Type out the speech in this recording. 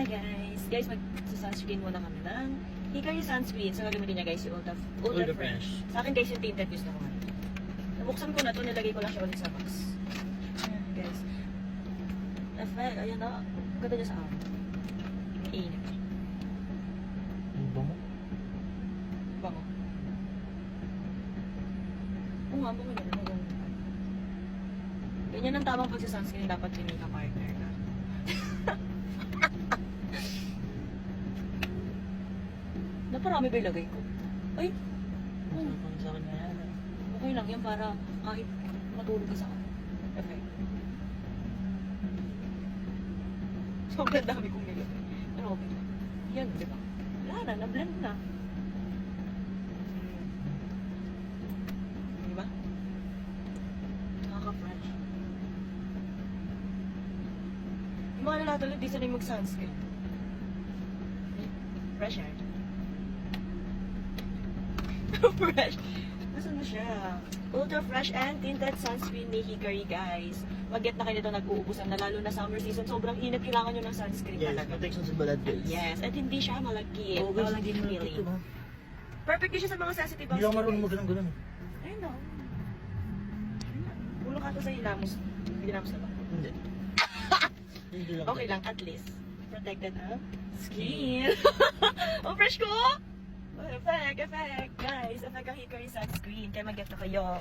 guys. Guys, mag-sunscreen muna kami ng Hikari sunscreen. So, gagamitin niya guys yung Ultra Fresh. Sa akin guys yung tinted gusto ko. Nabuksan ko na to, nilagay ko lang siya ulit sa box. Ayan guys. Effect, ayan na. Ganda niya sa akin. Init. Bango? Bango. Oo nga, bango niya. Ganyan ang tamang pagsa-sunscreen dapat yun yung partner ka. Naparami ba ilagay ko? Ay! Ang sa akin na yan. Okay lang yan para kahit matulog ka sa akin. Okay. Sobrang dami kong nilagay. Pero okay lang. Yan, di ba? Wala na, na-blend na. Di ba? Nakaka-fresh. Yung mga lalaki ulit, di sanay mag-sunscreen. Fresh air. Fresh. Nasaan na siya? Ultra Fresh and Tinted Sunscreen ni Hikari, guys. Mag-get na kayo nito, nag-uubusan na lalo na summer season. Sobrang init, kailangan nyo ng sunscreen Yes, talaga. protection sa balat guys. Yes, at hindi siya malagkit. Oo guys, Malagkit hindi feeling. ito. Perfect din siya sa mga sensitive Hindi ako marunong mag-ganun. Ayun na. Bulong ka to sa hilamos. Hilamos na ba? Hindi. Hindi lang. Okay lang, at least. Protected ang skin. Oh, fresh ko! Oh, effect, guys. Effect ang Hikari sunscreen. Kaya mag-get na kayo.